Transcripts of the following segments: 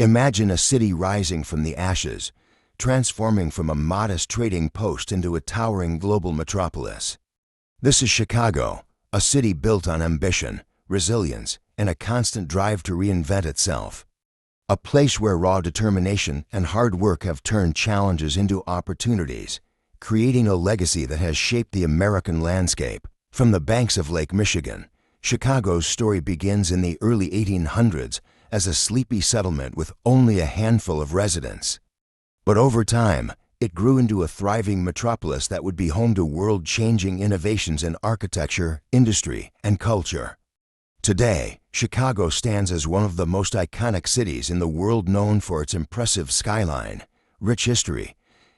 Imagine a city rising from the ashes, transforming from a modest trading post into a towering global metropolis. This is Chicago, a city built on ambition, resilience, and a constant drive to reinvent itself. A place where raw determination and hard work have turned challenges into opportunities, creating a legacy that has shaped the American landscape. From the banks of Lake Michigan, Chicago's story begins in the early 1800s as a sleepy settlement with only a handful of residents. But over time, it grew into a thriving metropolis that would be home to world-changing innovations in architecture, industry, and culture. Today, Chicago stands as one of the most iconic cities in the world, known for its impressive skyline, rich history,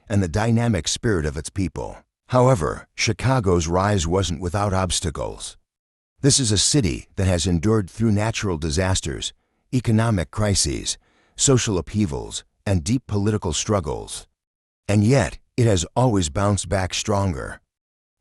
and the dynamic spirit of its people. However, Chicago's rise wasn't without obstacles. This is a city that has endured through natural disasters, economic crises, social upheavals, and deep political struggles. And yet, it has always bounced back stronger.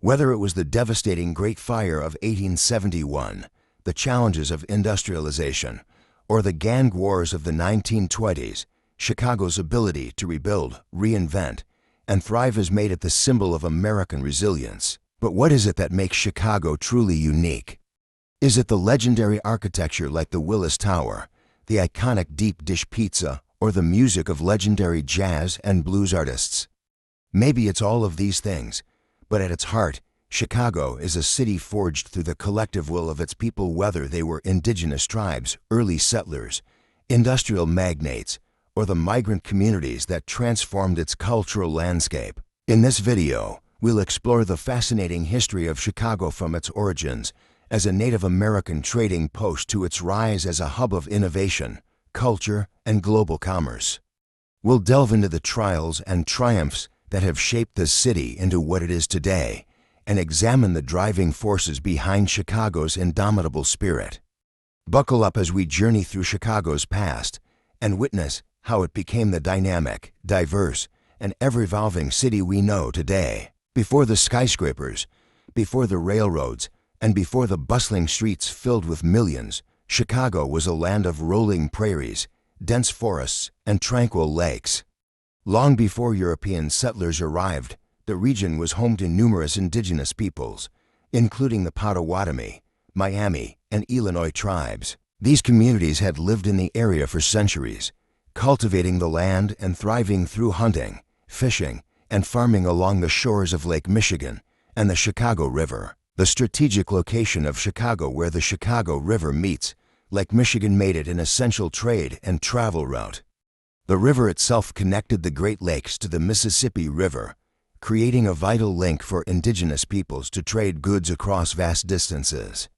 Whether it was the devastating Great Fire of 1871, the challenges of industrialization, or the gang wars of the 1920s, Chicago's ability to rebuild, reinvent, and thrive has made it the symbol of American resilience. But what is it that makes Chicago truly unique? Is it the legendary architecture like the Willis Tower, the iconic deep dish pizza, or the music of legendary jazz and blues artists? Maybe it's all of these things, but at its heart, Chicago is a city forged through the collective will of its people, whether they were indigenous tribes, early settlers, industrial magnates, or the migrant communities that transformed its cultural landscape. In this video, we'll explore the fascinating history of Chicago, from its origins as a Native American trading post to its rise as a hub of innovation, culture, and global commerce. We'll delve into the trials and triumphs that have shaped this city into what it is today, and examine the driving forces behind Chicago's indomitable spirit. Buckle up as we journey through Chicago's past and witness how it became the dynamic, diverse, and ever-evolving city we know today. Before the skyscrapers, before the railroads, and before the bustling streets filled with millions, Chicago was a land of rolling prairies, dense forests, and tranquil lakes. Long before European settlers arrived, the region was home to numerous indigenous peoples, including the Potawatomi, Miami, and Illinois tribes. These communities had lived in the area for centuries, cultivating the land and thriving through hunting, fishing, and farming along the shores of Lake Michigan and the Chicago River. The strategic location of Chicago, where the Chicago River meets Lake Michigan, made it an essential trade and travel route. The river itself connected the Great Lakes to the Mississippi River, creating a vital link for indigenous peoples to trade goods across vast distances.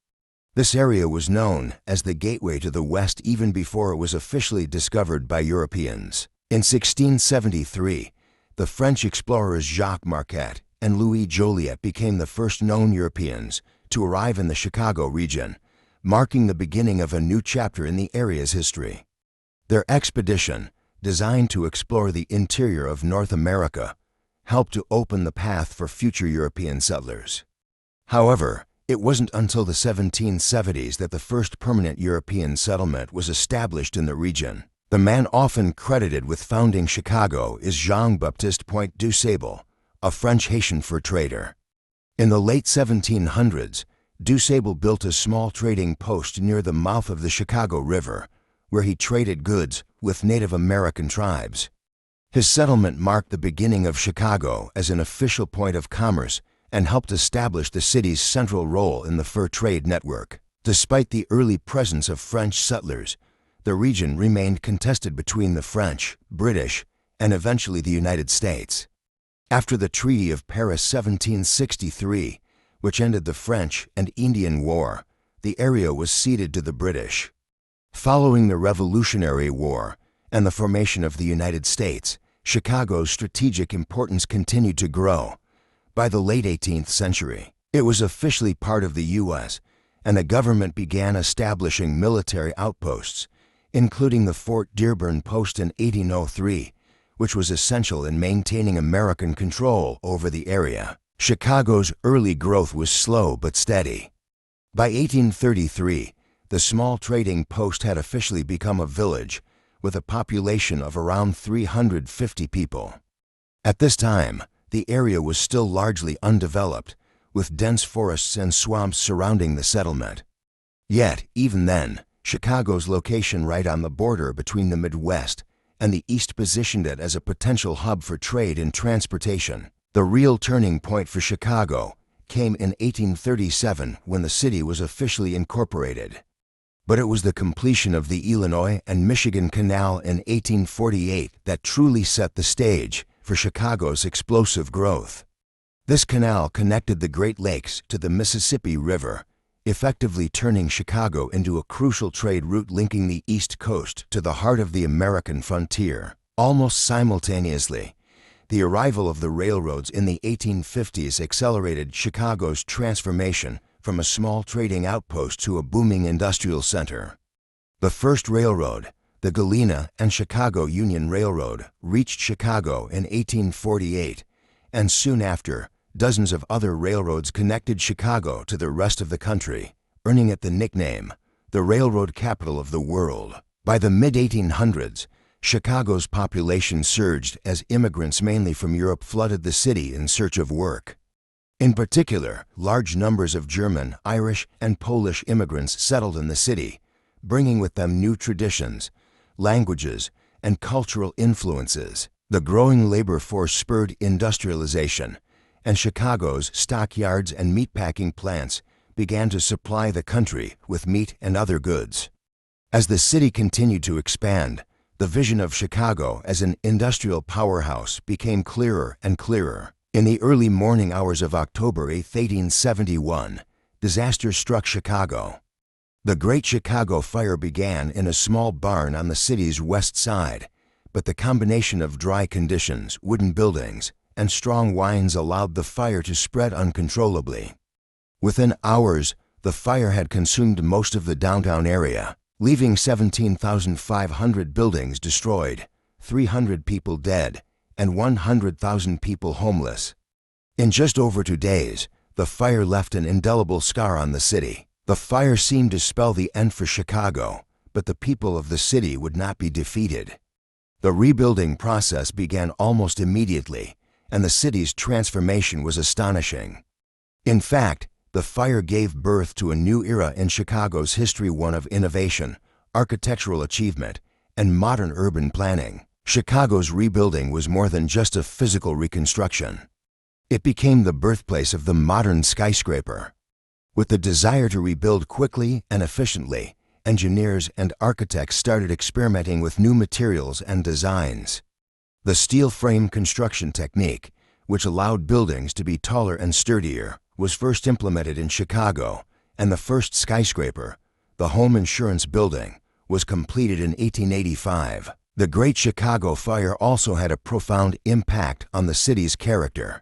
This area was known as the gateway to the West even before it was officially discovered by Europeans. In 1673, the French explorers Jacques Marquette and Louis Joliet became the first known Europeans to arrive in the Chicago region, marking the beginning of a new chapter in the area's history. Their expedition, designed to explore the interior of North America, helped to open the path for future European settlers. However, it wasn't until the 1770s that the first permanent European settlement was established in the region. The man often credited with founding Chicago is Jean-Baptiste Point du Sable, a French-Haitian fur trader. In the late 1700s, du Sable built a small trading post near the mouth of the Chicago River, where he traded goods with Native American tribes. His settlement marked the beginning of Chicago as an official point of commerce and helped establish the city's central role in the fur trade network. Despite the early presence of French settlers, the region remained contested between the French, British, and eventually the United States. After the Treaty of Paris 1763, which ended the French and Indian War, the area was ceded to the British. Following the Revolutionary War and the formation of the United States, Chicago's strategic importance continued to grow. By the late 18th century, it was officially part of the U.S., and the government began establishing military outposts, including the Fort Dearborn Post in 1803, which was essential in maintaining American control over the area. Chicago's early growth was slow but steady. By 1833, the small trading post had officially become a village, with a population of around 350 people. At this time, the area was still largely undeveloped, with dense forests and swamps surrounding the settlement. Yet, even then, Chicago's location right on the border between the Midwest and the East positioned it as a potential hub for trade and transportation. The real turning point for Chicago came in 1837 when the city was officially incorporated. But it was the completion of the Illinois and Michigan Canal in 1848 that truly set the stage for Chicago's explosive growth. This canal connected the Great Lakes to the Mississippi River, effectively turning Chicago into a crucial trade route linking the East Coast to the heart of the American frontier. Almost simultaneously, the arrival of the railroads in the 1850s accelerated Chicago's transformation from a small trading outpost to a booming industrial center. The first railroad, the Galena and Chicago Union Railroad, reached Chicago in 1848, and soon after, dozens of other railroads connected Chicago to the rest of the country, earning it the nickname, the railroad capital of the world. By the mid-1800s, Chicago's population surged as immigrants mainly from Europe flooded the city in search of work. In particular, large numbers of German, Irish, and Polish immigrants settled in the city, bringing with them new traditions, languages, and cultural influences. The growing labor force spurred industrialization, and Chicago's stockyards and meatpacking plants began to supply the country with meat and other goods. As the city continued to expand, the vision of Chicago as an industrial powerhouse became clearer and clearer. In the early morning hours of October 8, 1871, disaster struck Chicago. The Great Chicago Fire began in a small barn on the city's west side, but the combination of dry conditions, wooden buildings, and strong winds allowed the fire to spread uncontrollably. Within hours, the fire had consumed most of the downtown area, leaving 17,500 buildings destroyed, 300 people dead, and 100,000 people homeless. In just over 2 days, the fire left an indelible scar on the city. The fire seemed to spell the end for Chicago, but the people of the city would not be defeated. The rebuilding process began almost immediately, and the city's transformation was astonishing. In fact, the fire gave birth to a new era in Chicago's history, one of innovation, architectural achievement, and modern urban planning. Chicago's rebuilding was more than just a physical reconstruction. It became the birthplace of the modern skyscraper. With the desire to rebuild quickly and efficiently, engineers and architects started experimenting with new materials and designs. The steel frame construction technique, which allowed buildings to be taller and sturdier, was first implemented in Chicago, and the first skyscraper, the Home Insurance Building, was completed in 1885. The Great Chicago Fire also had a profound impact on the city's character.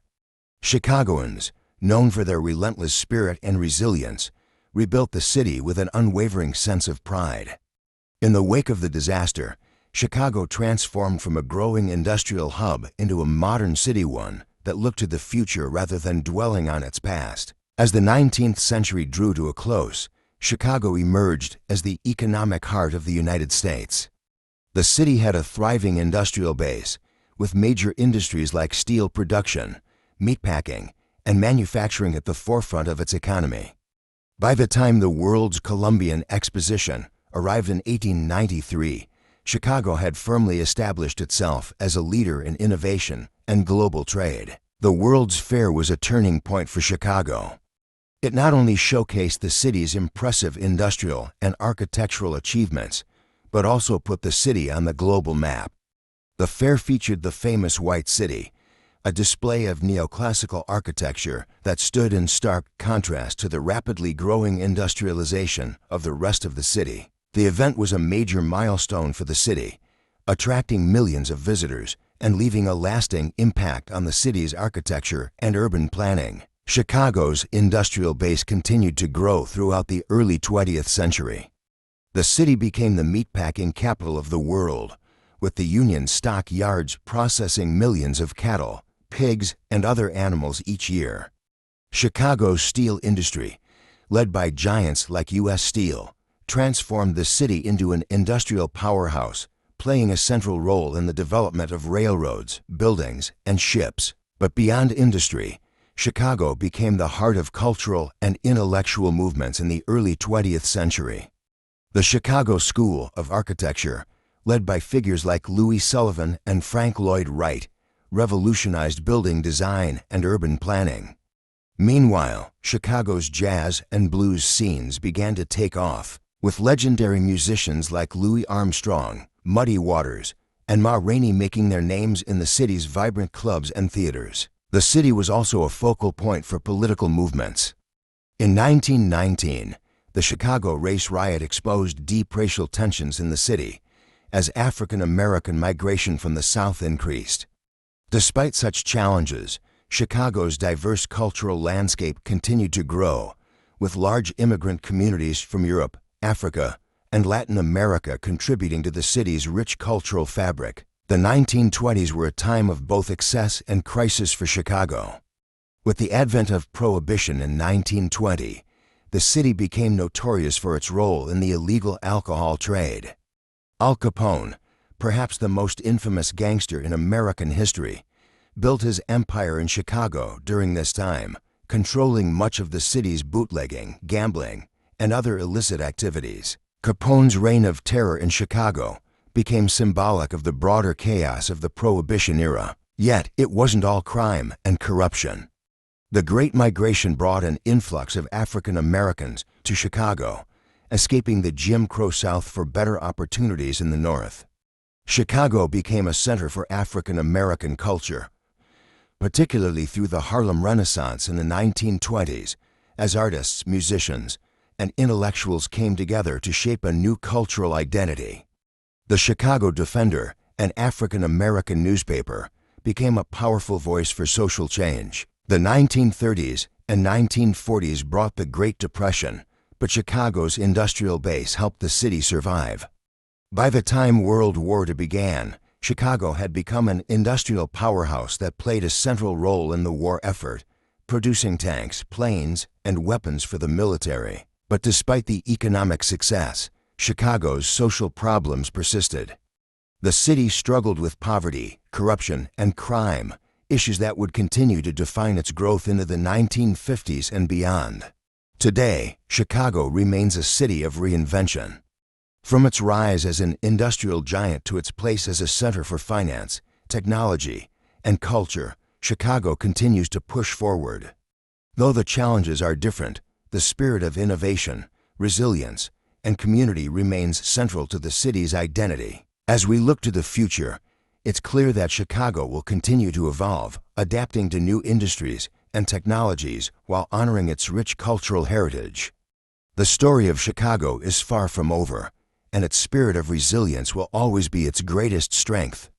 Chicagoans, known for their relentless spirit and resilience, rebuilt the city with an unwavering sense of pride. In the wake of the disaster, Chicago transformed from a growing industrial hub into a modern city, one that looked to the future rather than dwelling on its past. As the 19th century drew to a close, Chicago emerged as the economic heart of the United States. The city had a thriving industrial base, with major industries like steel production, meatpacking, and manufacturing at the forefront of its economy. By the time the World's Columbian Exposition arrived in 1893, Chicago had firmly established itself as a leader in innovation and global trade. The World's Fair was a turning point for Chicago. It not only showcased the city's impressive industrial and architectural achievements, but also put the city on the global map. The fair featured the famous White City, a display of neoclassical architecture that stood in stark contrast to the rapidly growing industrialization of the rest of the city. The event was a major milestone for the city, attracting millions of visitors and leaving a lasting impact on the city's architecture and urban planning. Chicago's industrial base continued to grow throughout the early 20th century. The city became the meatpacking capital of the world, with the Union stock yards processing millions of cattle, pigs, and other animals each year. Chicago's steel industry, led by giants like U.S. Steel, transformed the city into an industrial powerhouse playing a central role in the development of railroads, buildings, and ships. But beyond industry, Chicago became the heart of cultural and intellectual movements in the early 20th century. The Chicago School of Architecture, led by figures like Louis Sullivan and Frank Lloyd Wright, revolutionized building design and urban planning. Meanwhile, Chicago's jazz and blues scenes began to take off, with legendary musicians like Louis Armstrong, Muddy Waters, and Ma Rainey making their names in the city's vibrant clubs and theaters. The city was also a focal point for political movements. In 1919, the Chicago race riot exposed deep racial tensions in the city as African American migration from the South increased. Despite such challenges, Chicago's diverse cultural landscape continued to grow, with large immigrant communities from Europe, Africa, and Latin America contributing to the city's rich cultural fabric. The 1920s were a time of both excess and crisis for Chicago. With the advent of Prohibition in 1920, the city became notorious for its role in the illegal alcohol trade. Al Capone, perhaps the most infamous gangster in American history, built his empire in Chicago during this time, controlling much of the city's bootlegging, gambling, and other illicit activities. Capone's reign of terror in Chicago became symbolic of the broader chaos of the Prohibition era. Yet, it wasn't all crime and corruption. The Great Migration brought an influx of African Americans to Chicago, escaping the Jim Crow South for better opportunities in the North. Chicago became a center for African American culture, particularly through the Harlem Renaissance in the 1920s, as artists, musicians, and intellectuals came together to shape a new cultural identity. The Chicago Defender, an African American newspaper, became a powerful voice for social change. The 1930s and 1940s brought the Great Depression, but Chicago's industrial base helped the city survive. By the time World War II began, Chicago had become an industrial powerhouse that played a central role in the war effort, producing tanks, planes, and weapons for the military. But despite the economic success, Chicago's social problems persisted. The city struggled with poverty, corruption, and crime, issues that would continue to define its growth into the 1950s and beyond. Today, Chicago remains a city of reinvention. From its rise as an industrial giant to its place as a center for finance, technology, and culture, Chicago continues to push forward. Though the challenges are different, the spirit of innovation, resilience, and community remains central to the city's identity. As we look to the future, it's clear that Chicago will continue to evolve, adapting to new industries and technologies while honoring its rich cultural heritage. The story of Chicago is far from over, and its spirit of resilience will always be its greatest strength.